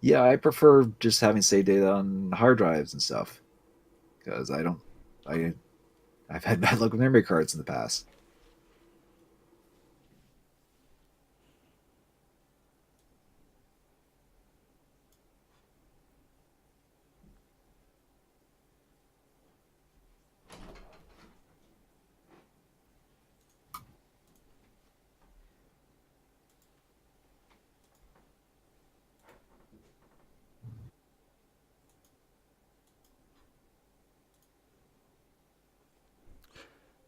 Yeah, I prefer just having save data on hard drives and stuff because I don't. I I've had bad luck with memory cards in the past.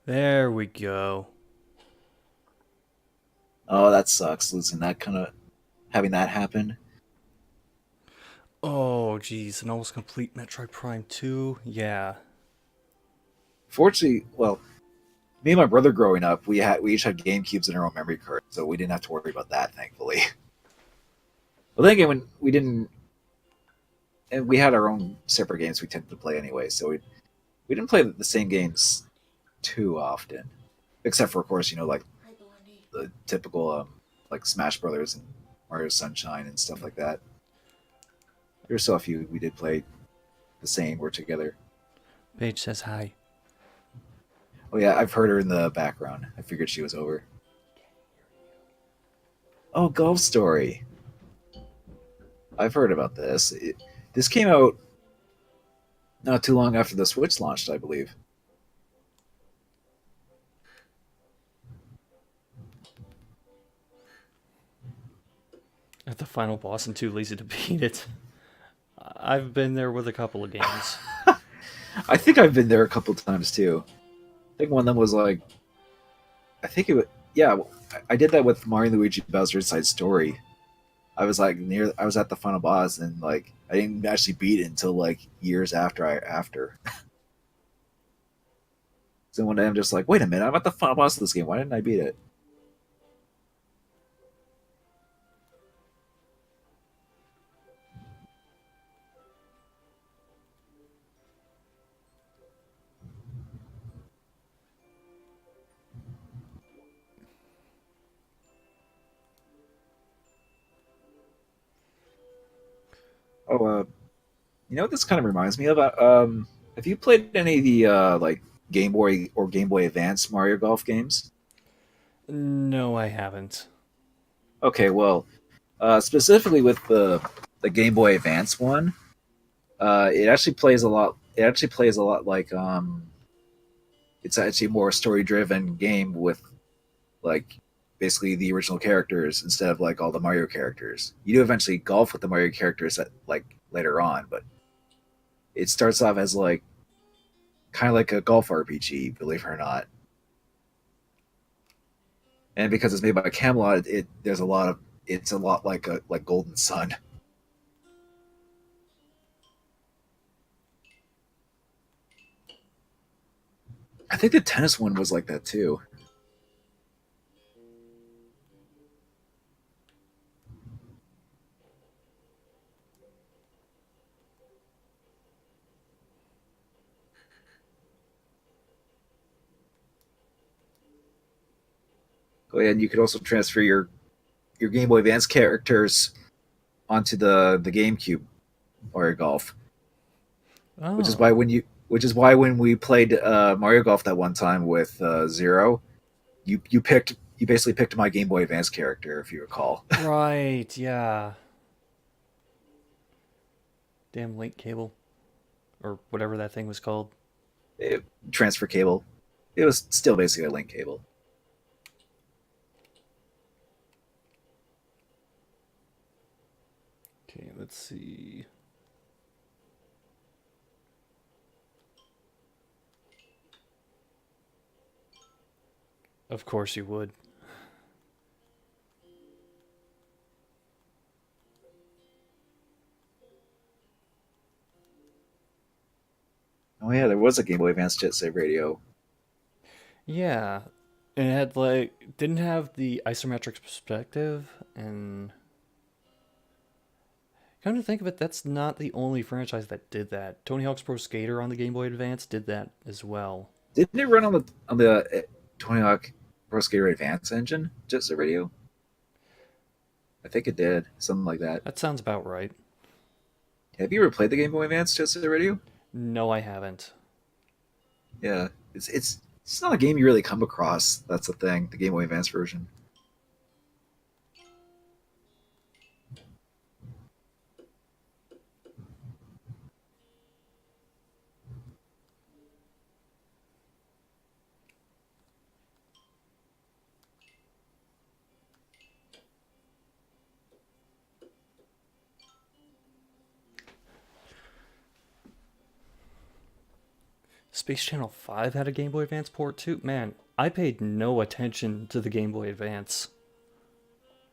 There we go. Oh, that sucks. Losing that kind of having that happen. Oh, geez, an almost complete Metroid Prime 2? Yeah. Fortunately, well, me and my brother growing up, we each had Game Cubes in our own memory cards, so we didn't have to worry about that, thankfully. But then again, when we didn't, and we had our own separate games we tended to play anyway, so we didn't play the same games too often, except for, of course, like the typical like Smash Brothers and Mario Sunshine and stuff like that. There's still a few we did play the same or together. Paige says hi. Oh yeah, I've heard her in the background. I figured she was over. Oh, Golf Story. I've heard about this. This came out not too long after the Switch launched, I believe. At the final boss and too lazy to beat it. I've been there with a couple of games. I think I've been there a couple times too. I think one of them was like, I think it was, yeah, I did that with Mario and Luigi Bowser Inside Story. I was at the final boss and like I didn't actually beat it until like years after. So one day I'm just like, wait a minute, I'm at the final boss of this game. Why didn't I beat it? Oh, you know what this kind of reminds me of? Have you played any of the like Game Boy or Game Boy Advance Mario Golf games? No, I haven't. Okay, well, specifically with the Game Boy Advance one, it actually plays a lot. It actually plays a lot like it's actually a more story driven game with like basically the original characters instead of like all the Mario characters. You do eventually golf with the Mario characters like later on, but it starts off as like kind of like a golf RPG, believe it or not. And because it's made by Camelot, it there's a lot of it's a lot like a like Golden Sun. I think the tennis one was like that too. Oh yeah, and you could also transfer your Game Boy Advance characters onto the GameCube Mario Golf, which is why Oh, when we played Mario Golf that one time with Zero, you basically picked my Game Boy Advance character if you recall. right, yeah. Damn link cable. Or whatever that thing was called. Transfer cable. It was still basically a link cable. Okay, let's see. Of course you would. Oh yeah, there was a Game Boy Advance Jet Set Radio. Yeah. And it had like didn't have the isometric perspective and come to think of it, that's not the only franchise that did that. Tony Hawk's Pro Skater on the Game Boy Advance did that as well. Didn't it run on the Tony Hawk Pro Skater Advance engine Jet Set Radio? I think it did, something like that. That sounds about right. Have you ever played the Game Boy Advance Jet Set Radio? No, I haven't. Yeah, it's not a game you really come across. That's the thing. The Game Boy Advance version. Space Channel 5 had a Game Boy Advance port too? Man, I paid no attention to the Game Boy Advance.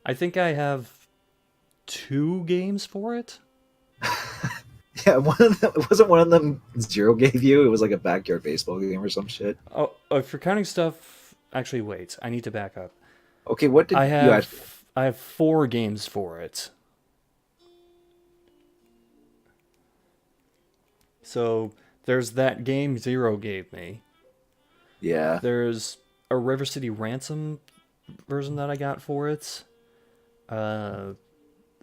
I think I have 2 games for it. Yeah, one of them, wasn't one of them Zero gave you. It was like a backyard baseball game or some shit. Oh, if you're counting stuff. Actually, wait. I need to back up. Okay, what did I you add? have 4 games for it. So there's that game Zero gave me. Yeah, There's a River City Ransom version that I got for it. Uh,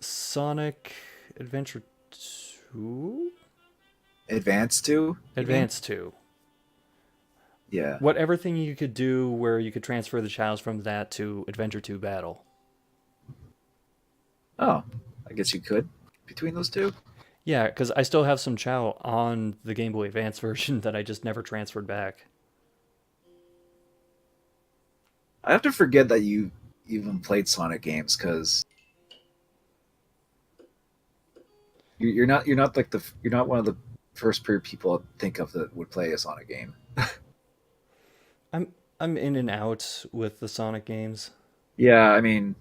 Sonic Adventure 2? Advance too. You mean? Advance 2. Yeah. What everything you could do where you could transfer the Chows from that to Adventure 2 Battle. Oh, I guess you could between those two. Yeah, because I still have some Chow on the Game Boy Advance version that I just never transferred back. I have to forget that you even played Sonic games because you're not like you're not one of the first pair of people I think of that would play a Sonic game. I'm in and out with the Sonic games. Yeah, I mean,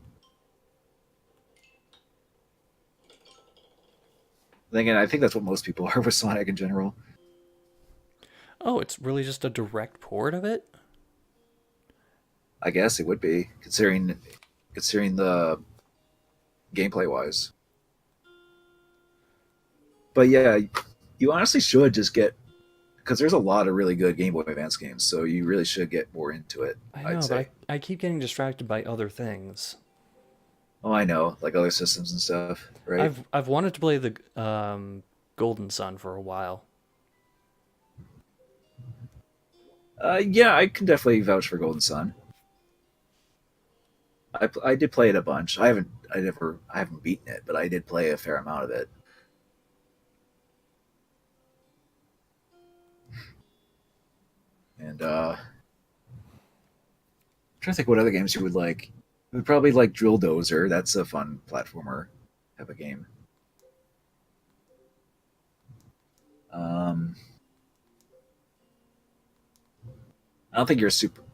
then again, I think that's what most people are with Sonic in general. Oh, it's really just a direct port of it? I guess it would be considering the gameplay wise. But yeah, you honestly should just get because there's a lot of really good Game Boy Advance games, so you really should get more into it. I I'd know, say. but I keep getting distracted by other things. Oh, I know, like other systems and stuff, right? I've wanted to play the Golden Sun for a while. Yeah, I can definitely vouch for Golden Sun. I did play it a bunch. I haven't beaten it, but I did play a fair amount of it. And I'm trying to think what other games you would like. You would probably like Drill Dozer. That's a fun platformer type of game. Um, I don't think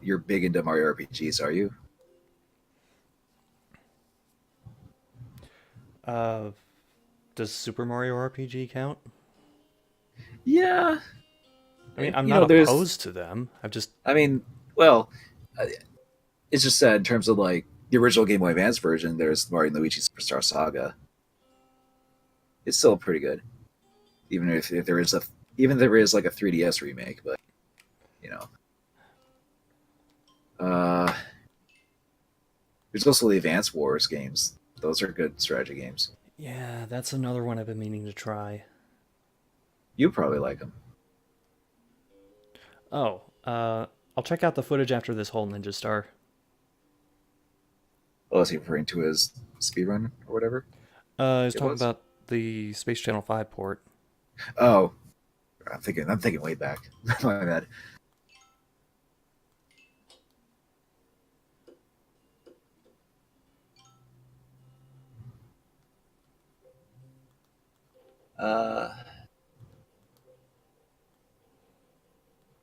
you're big into Mario RPGs, are you? Uh, does Super Mario RPG count? Yeah, I mean, I'm you not know, there's. opposed to them. I've just I mean, well, uh, it's just that in terms of like the original Game Boy Advance version, there's Mario and Luigi Superstar Saga. It's still pretty good, if there is like a 3DS remake, but you know, uh, there's also the Advance Wars games. Those are good strategy games. yeah, that's another one I've been meaning to try. You probably like them. Oh, I'll check out the footage after this whole Ninja Star. Oh, is he referring to his speedrun or whatever I was it talking was? about the Space Channel 5 port. Oh, I'm thinking way back. My bad. Uh,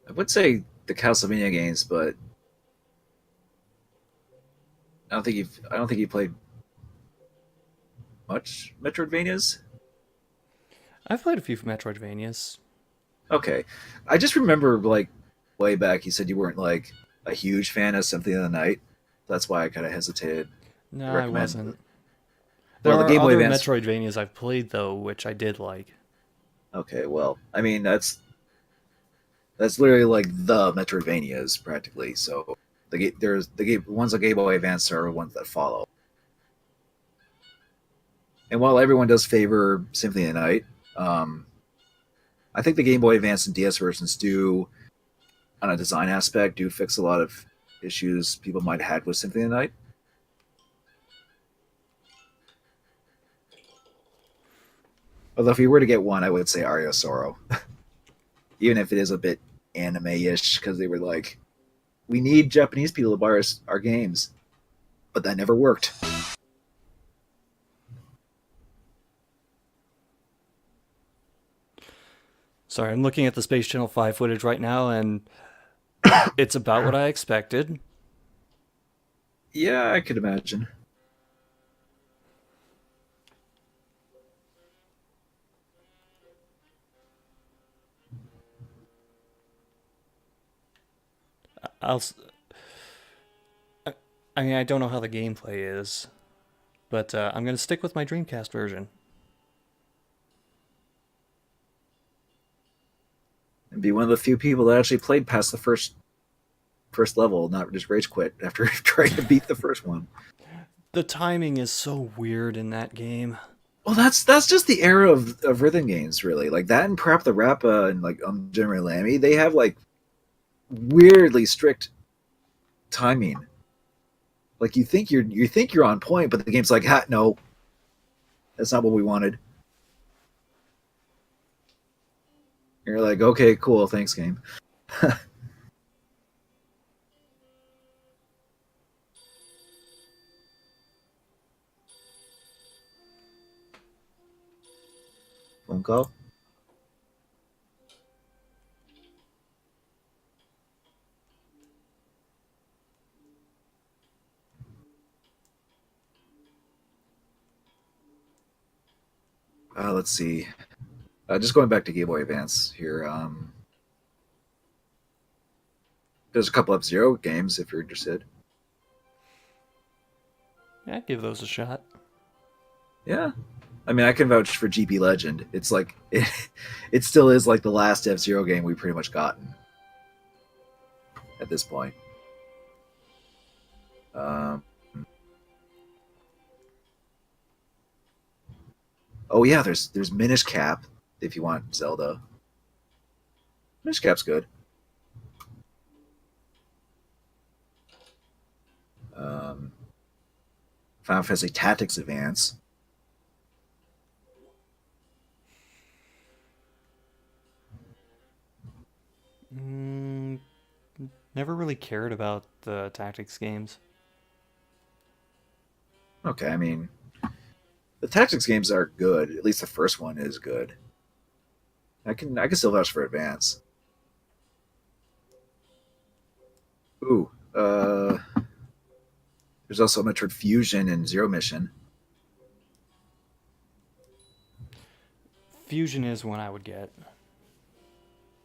I would say the Castlevania games, but I don't think you played much Metroidvanias. I've played a few Metroidvanias. Okay, I just remember like way back you said you weren't like a huge fan of Symphony of the Night. That's why I kind of hesitated to No, I recommend. wasn't. There Well, the are Game Boy other Advance. Metroidvanias I've played though, which I did like. Okay, well, I mean that's literally like the Metroidvanias practically. So there's the game ones on Game Boy Advance are ones that follow. And while everyone does favor Symphony of the Night, Um, I think the Game Boy Advance and DS versions do, on a design aspect, do fix a lot of issues people might have had with Symphony of the Night. Although if you were to get one, I would say Aria of Sorrow, even if it is a bit anime-ish, because they were like, we need Japanese people to buy our games, but that never worked. Sorry, I'm looking at the Space Channel 5 footage right now, and it's about what I expected. Yeah, I could imagine. I'll. I mean, I don't know how the gameplay is, but I'm gonna stick with my Dreamcast version. And be one of the few people that actually played past the first level, not just rage quit after trying to beat the first one. The timing is so weird in that game. Well, that's just the era of rhythm games, really. Like that, and Parappa the Rappa, and like General Lammy, they have like weirdly strict timing. Like you think you're on point, but the game's like, no, that's not what we wanted. You're like, okay, cool, thanks, game. Phone call. Let's see. Just going back to Game Boy Advance here. There's a couple F-Zero games if you're interested. Yeah, give those a shot. Yeah, I mean, I can vouch for GP Legend. It's like it still is like the last F-Zero game we've pretty much gotten at this point. Um, oh yeah, there's Minish Cap if you want Zelda. Minish Cap's good. Um, Final Fantasy Tactics Advance. Mm, never really cared about the tactics games. Okay, I mean the Tactics games are good. At least the first one is good. I can still vouch for Advance. Ooh, there's also Metroid Fusion and Zero Mission. Fusion is one I would get.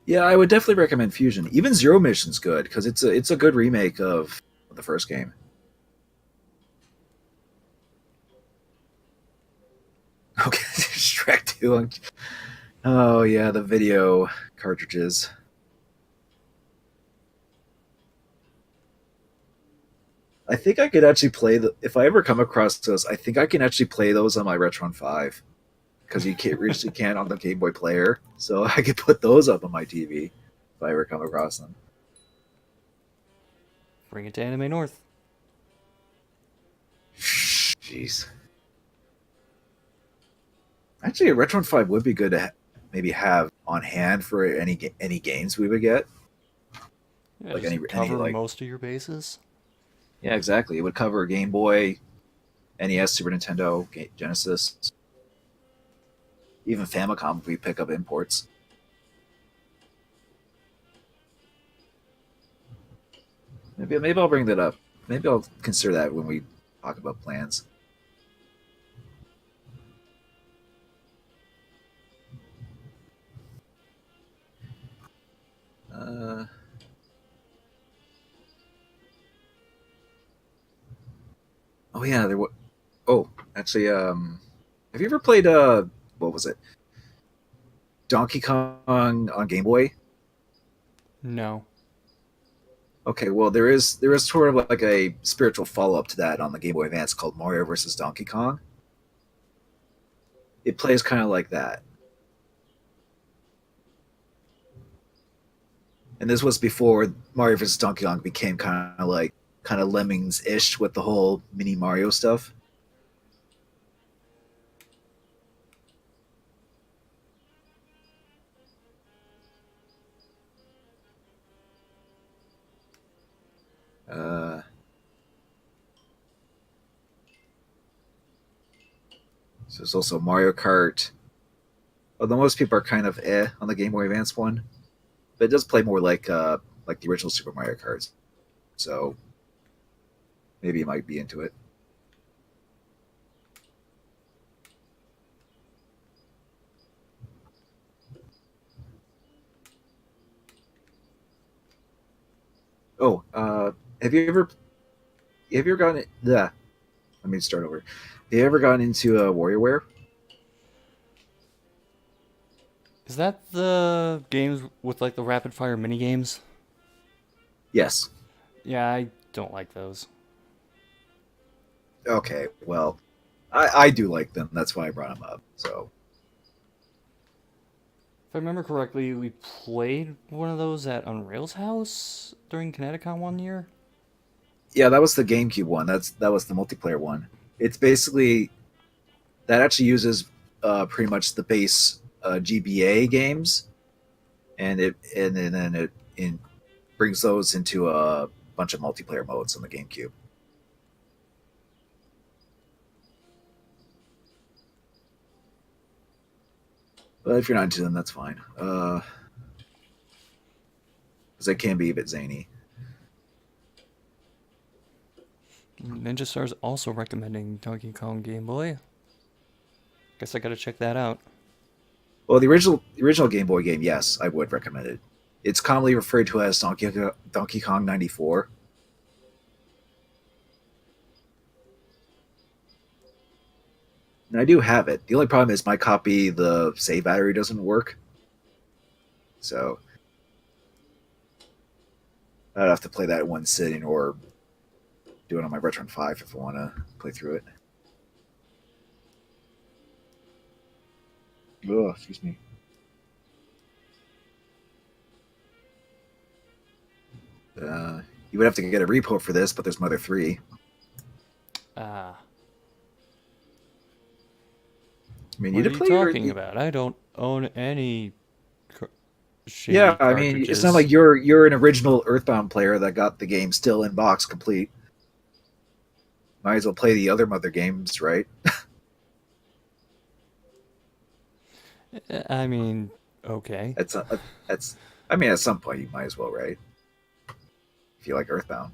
Yeah, I would definitely recommend Fusion. Even Zero Mission's good because it's a good remake of the first game. Okay, Shrek 2. Oh yeah, the video cartridges. I think I could actually play the if I ever come across those. I think I can actually play those on my Retron 5 because you can't really can't on the Game Boy Player. So I could put those up on my TV if I ever come across them. Bring it to Anime North. Jeez. Actually, a Retron 5 would be good to maybe have on hand for any games we would get. Yeah, Like does any it cover like most of your bases? yeah, exactly. It would cover Game Boy, NES, Super Nintendo, Genesis, even Famicom if we pick up imports. Maybe I'll bring that up. Maybe I'll consider that when we talk about plans. Uh, oh yeah, there. Oh, actually, have you ever played what was it? Donkey Kong on Game Boy? No. Okay, well there is sort of like a spiritual follow up to that on the Game Boy Advance called Mario versus Donkey Kong. It plays kind of like that. And this was before Mario vs. Donkey Kong became kind of Lemmings ish with the whole mini Mario stuff. Uh, so there's also Mario Kart. Although most people are kind of on the Game Boy Advance one, but it does play more like the original Super Mario Kart. So maybe you might be into it. Oh, have you ever gotten yeah? Let me start over. Have you ever gotten into WarioWare? Is that the games with like the rapid fire mini games? Yes. Yeah, I don't like those. Okay. Well, I do like them. That's why I brought them up. So If I remember correctly, we played one of those at Unreal's house during Kineticon one year. yeah, that was the GameCube one. That was the multiplayer one. It's basically that actually uses pretty much the base GBA games, and then it brings those into a bunch of multiplayer modes on the GameCube. But if you're not into them, that's fine. Because they can be a bit zany. Ninja Star's also recommending Donkey Kong Game Boy. Guess I gotta check that out. Well, the original Game Boy game, yes, I would recommend it. It's commonly referred to as Donkey Kong 94. And I do have it. The only problem is my copy, the save battery doesn't work. So I'd have to play that in one sitting or do it on my Retron 5 if I want to play through it. Oh, excuse me. You would have to get a repo for this, but there's Mother 3. Ah, I mean, you what are did you play your. talking about? I don't own any Yeah, shitty I mean, it's not cartridges. like you're an original Earthbound player that got the game still in box complete. Might as well play the other Mother games, right? I mean, okay. That's that's. I mean, at some point you might as well, right? If you like Earthbound.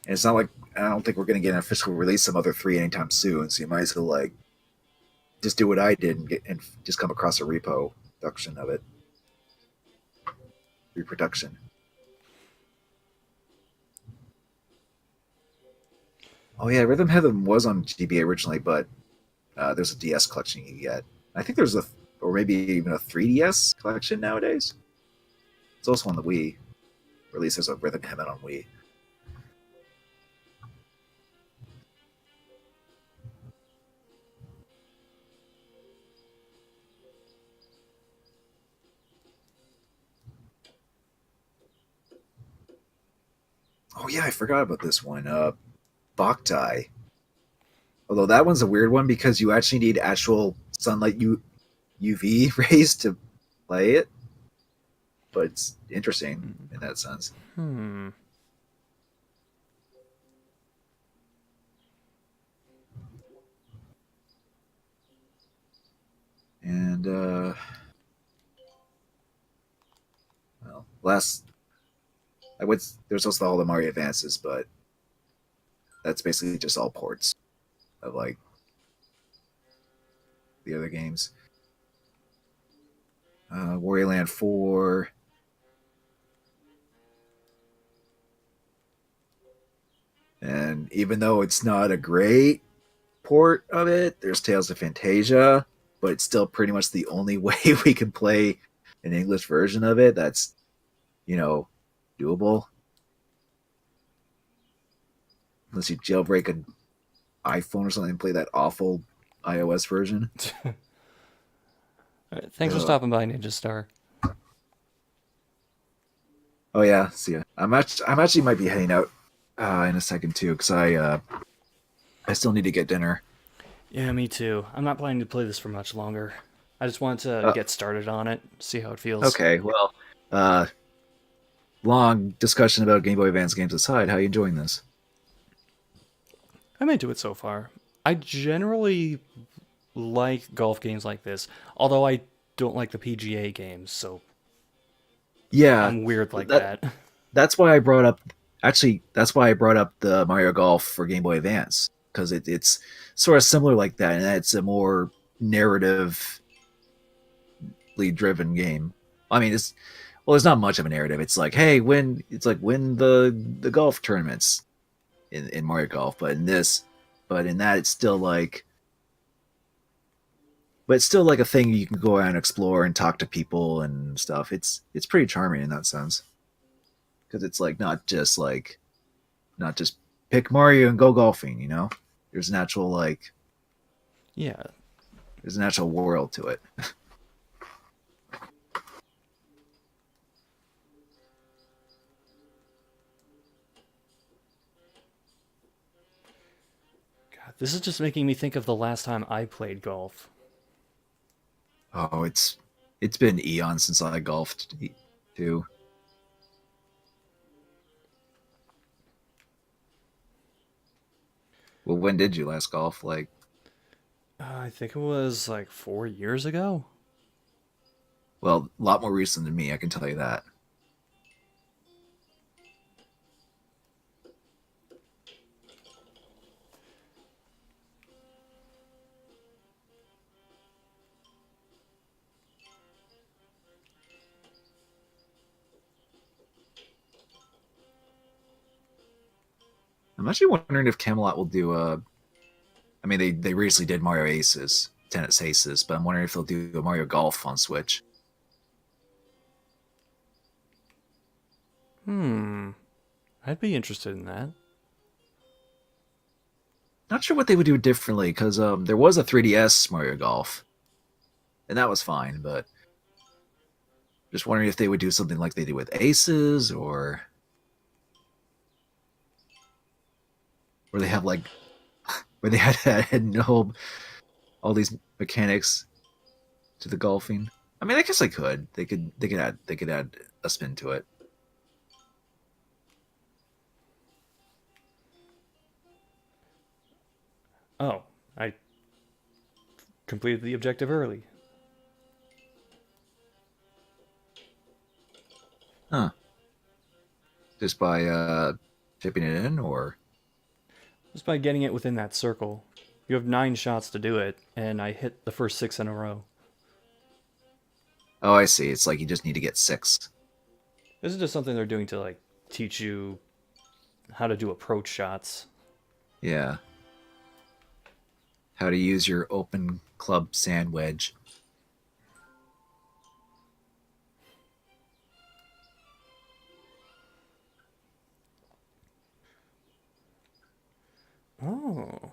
And it's not like I don't think we're going to get an official release of Mother 3 anytime soon, so you might as well like just do what I did and just come across a repo production of it. Reproduction. Oh yeah, Rhythm Heaven was on GBA originally, but there's a DS collection you get. I think there's or maybe even a 3DS collection nowadays. It's also on the Wii. Or at least there's a Rhythm Heaven on Wii. Oh yeah, I forgot about this one. Boktai. Although that one's a weird one because you actually need actual sunlight UV rays to play it, but it's interesting in that sense. Hmm. And well, last I would there's also all the Mario Advances, but that's basically just all ports of like the other games. Wario Land 4. And even though it's not a great port of it, there's Tales of Fantasia, but it's still pretty much the only way we can play an English version of it that's, you know, doable. Unless you jailbreak an iPhone or something and play that awful iOS version. Thanks for Uh, stopping by, Ninja Star. oh yeah, see ya. I'm actually might be heading out in a second too, because I still need to get dinner. Yeah, me too. I'm not planning to play this for much longer. I just want to Uh, get started on it, see how it feels. okay, well, uh, long discussion about Game Boy Advance games aside, how are you enjoying this? I'm into it so far. I generally like golf games like this, although I don't like the PGA games, so Yeah, I'm weird like that that. that's why I brought up. Actually, that's why I brought up the Mario Golf for Game Boy Advance because it's sort of similar like that, and it's a more narratively driven game. I mean, it's well, there's not much of a narrative. It's like, hey, win the golf tournaments in Mario Golf, but in that, it's still like, but it's still like a thing you can go out and explore and talk to people and stuff. It's pretty charming in that sense because it's like not just pick Mario and go golfing. There's an actual like Yeah. there's an actual world to it. God, this is just making me think of the last time I played golf. Oh, it's been eons since I golfed too. Well, when did you last golf? Like, I think it was like 4 years ago. well, a lot more recent than me, I can tell you that. I'm actually wondering if Camelot will do a. I mean, they recently did Mario Aces, Tennis Aces, but I'm wondering if they'll do a Mario Golf on Switch. Hmm. I'd be interested in that. Not sure what they would do differently because there was a 3DS Mario Golf, and that was fine, but just wondering if they would do something like they did with Aces, or they have like where they had no all these mechanics to the golfing. I mean, I guess they could. They could add a spin to it. Oh, I completed the objective early. Huh. Just by chipping it in, or Just by getting it within that circle. You have 9 shots to do it, and I hit the first 6 in a row. oh, I see. It's like you just need to get six. This is just something they're doing to like teach you how to do approach shots. Yeah. How to use your open club sand wedge. Oh.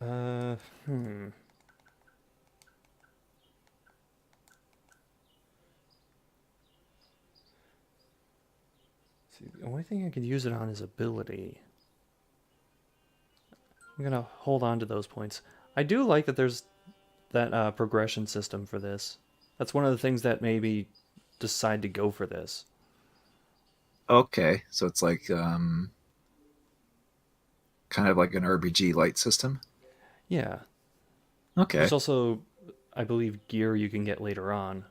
Uh, hmm. See, the only thing I could use it on is ability. I'm gonna hold on to those points. I do like that there's that progression system for this. That's one of the things that made me decide to go for this. Okay, so it's like kind of like an RPG light system. Yeah. Okay. There's also, I believe, gear you can get later on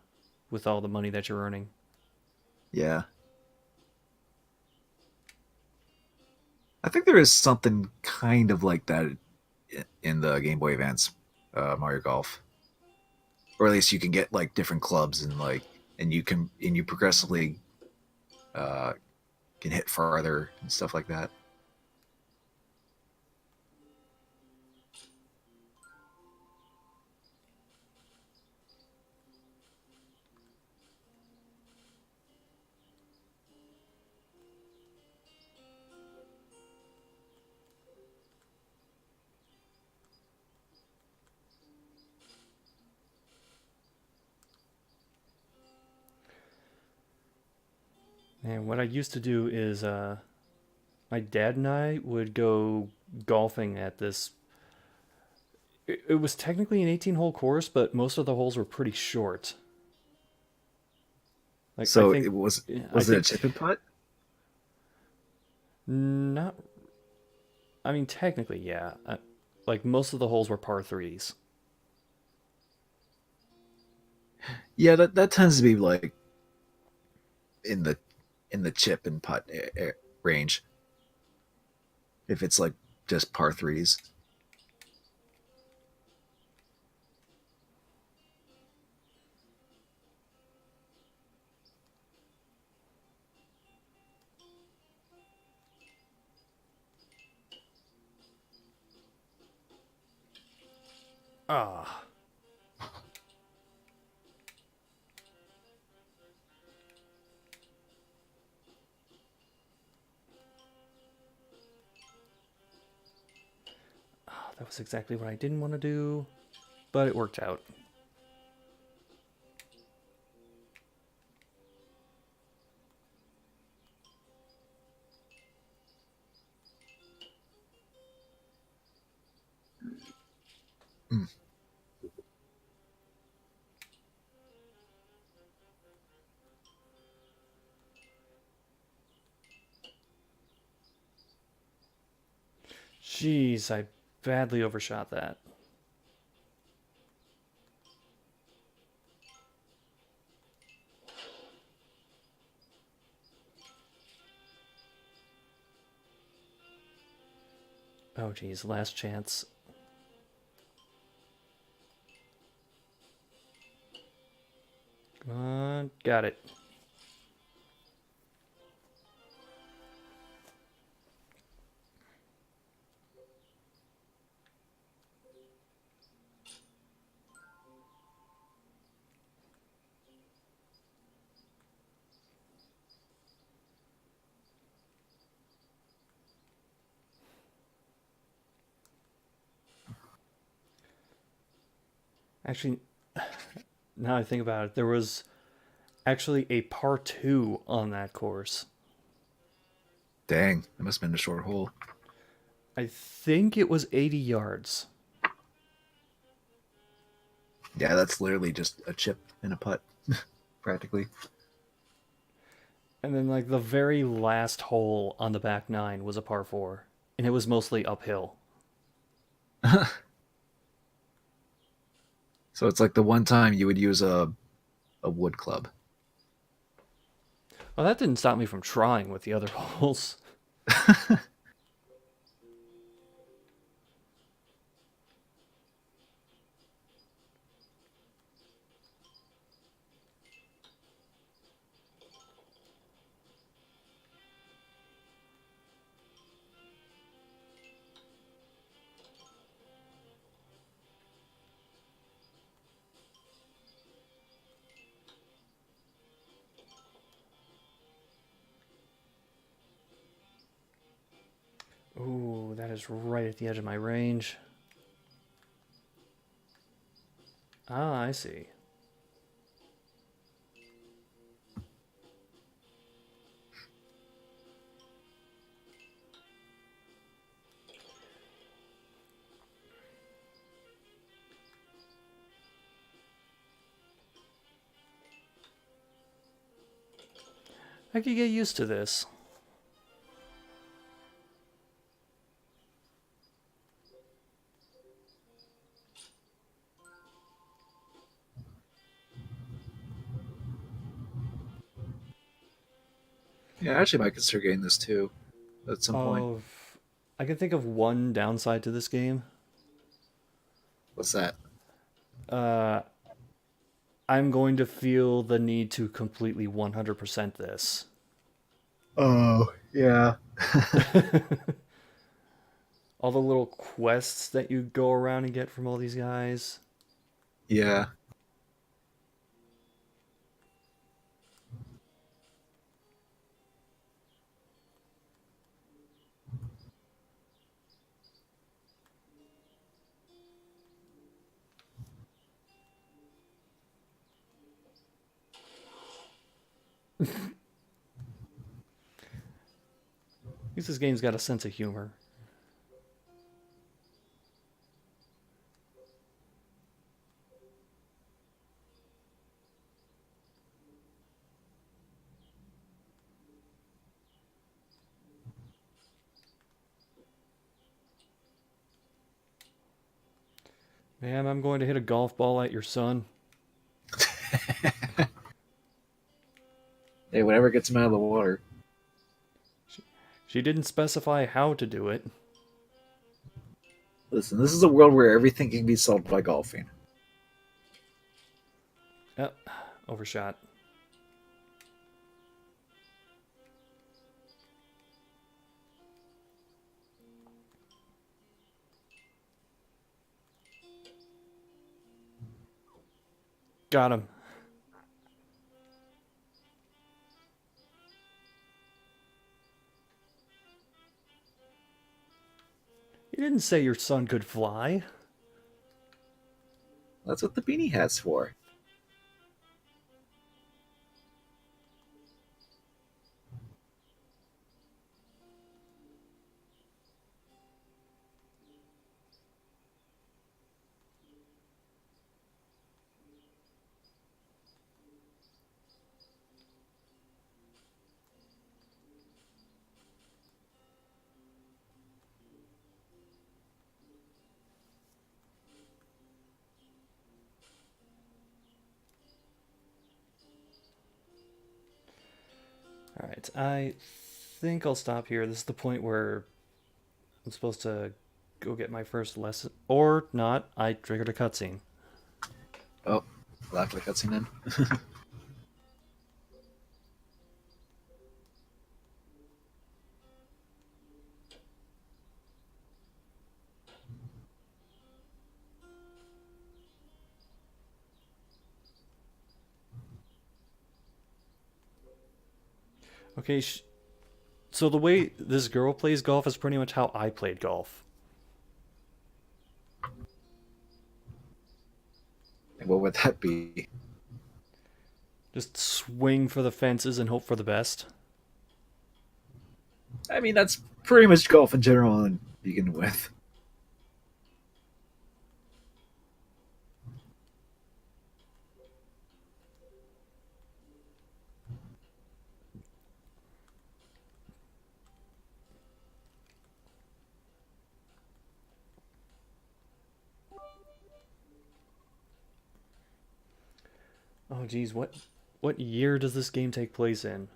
with all the money that you're earning. Yeah. I think there is something kind of like that in the Game Boy Advance Mario Golf, or at least you can get like different clubs and you progressively uh, can hit farther and stuff like that. And what I used to do is my dad and I would go golfing at this. It was technically an 18-hole course, but most of the holes were pretty short. Like I So think, it was yeah, I was it a think chip and putt? not. I mean, technically, yeah. Like most of the holes were par threes. Yeah, that tends to be like in the chip and putt range. If it's like just par threes. Ah, that was exactly what I didn't want to do, but it worked out. Mm. Jeez, I badly overshot that. Oh, geez, last chance. Come on, got it. Actually, now I think about it, there was actually a par two on that course. Dang, that must have been a short hole. I think it was 80 yards. Yeah, that's literally just a chip and a putt, practically. And then, like, the very last hole on the back nine was a par four, and it was mostly uphill. So it's like the one time you would use a wood club. Well, that didn't stop me from trying with the other holes. Ooh, that is right at the edge of my range. Ah, I see. I could get used to this. Yeah, I actually might consider getting this too at some point. Of, I can think of one downside to this game. What's that? Uh, I'm going to feel the need to completely 100% this. Oh, yeah. All the little quests that you go around and get from all these guys. Yeah. At least this game's got a sense of humor. Ma'am, I'm going to hit a golf ball at your son. Hey, whatever gets him out of the water. She didn't specify how to do it. Listen, this is a world where everything can be solved by golfing. Oh, overshot. Got him. You didn't say your son could fly. That's what the beanie hat's for. Alright, I think I'll stop here. This is the point where I'm supposed to go get my first lesson. Or not, I triggered a cutscene. Oh, laugh the cutscene in. Okay, so the way this girl plays golf is pretty much how I played golf. And what would that be? Just swing for the fences and hope for the best. I mean, that's pretty much golf in general to begin with. Oh geez, what year does this game take place in?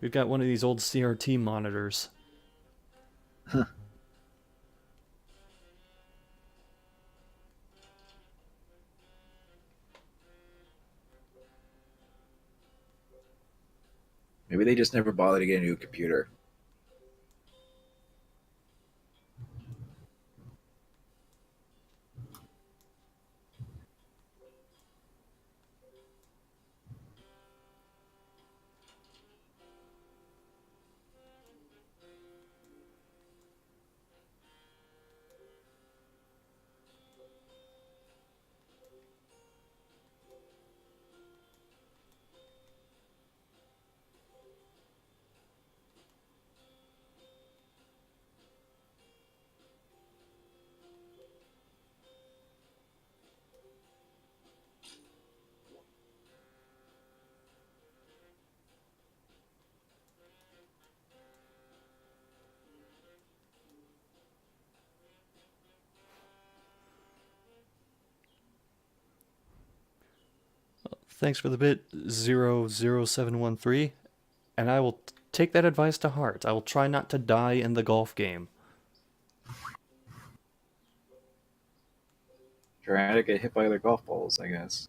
We've got one of these old CRT monitors. Maybe they just never bothered to get a new computer. Thanks for the bit 00713, and I will take that advice to heart. I will try not to die in the golf game. Trying to get hit by other golf balls, I guess.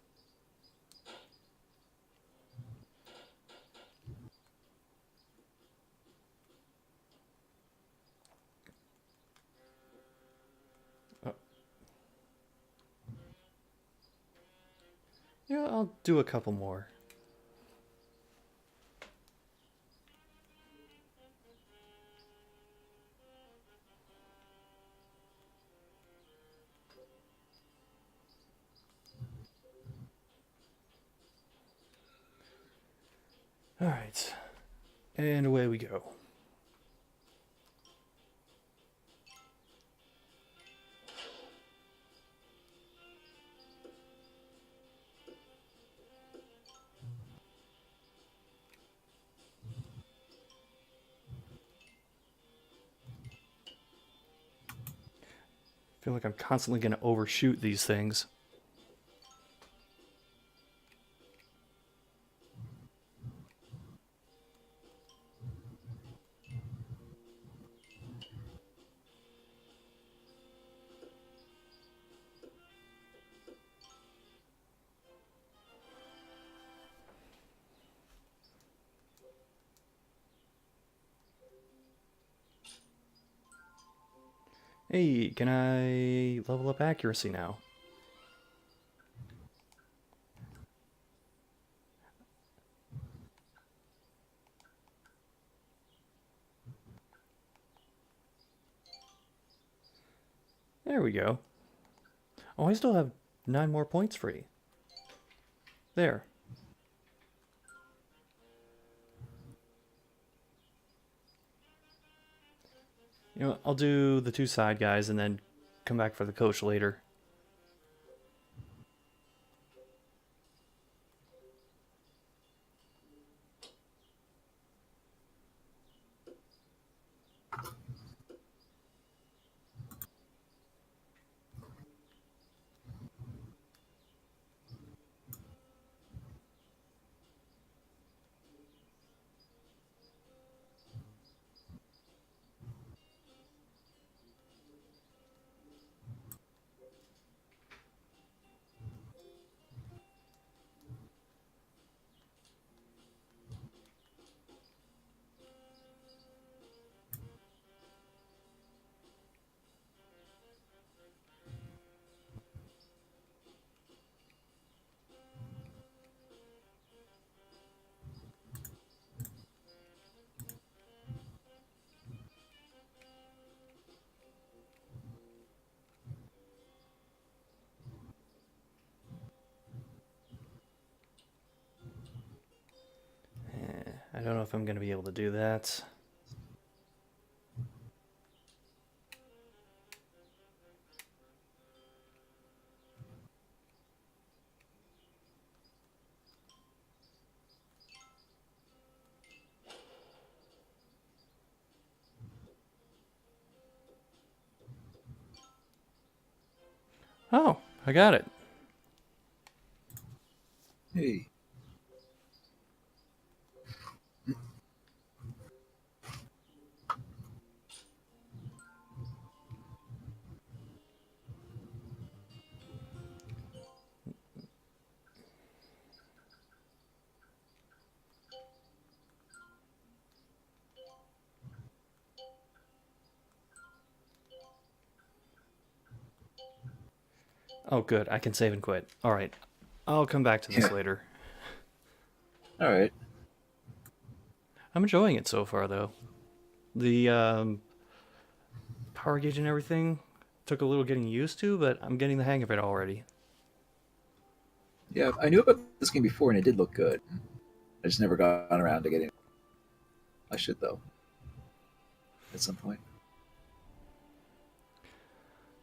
Oh. Yeah, I'll do a couple more. Alright, and away we go. I feel like I'm constantly going to overshoot these things. Hey, can I level up accuracy now? There we go. Oh, I still have 9 more points free. There. You know, I'll do the 2 side guys and then come back for the coach later. I don't know if I'm going to be able to do that. Oh, I got it. Hey. Oh, good. I can save and quit. All right. I'll come back to this Yeah. later. All right. I'm enjoying it so far, though. The power gauge and everything took a little getting used to, but I'm getting the hang of it already. Yeah, I knew about this game before, and it did look good. I just never got around to getting. I should though, at some point.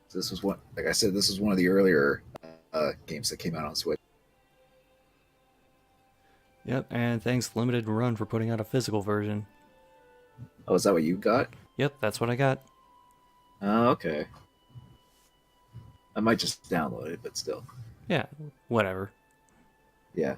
So this was one, like I said, this was one of the earlier games that came out on Switch. Yep, and thanks Limited Run for putting out a physical version. Oh, is that what you got? Yep, that's what I got. Oh, okay. I might just download it, but still. Yeah, whatever. Yeah.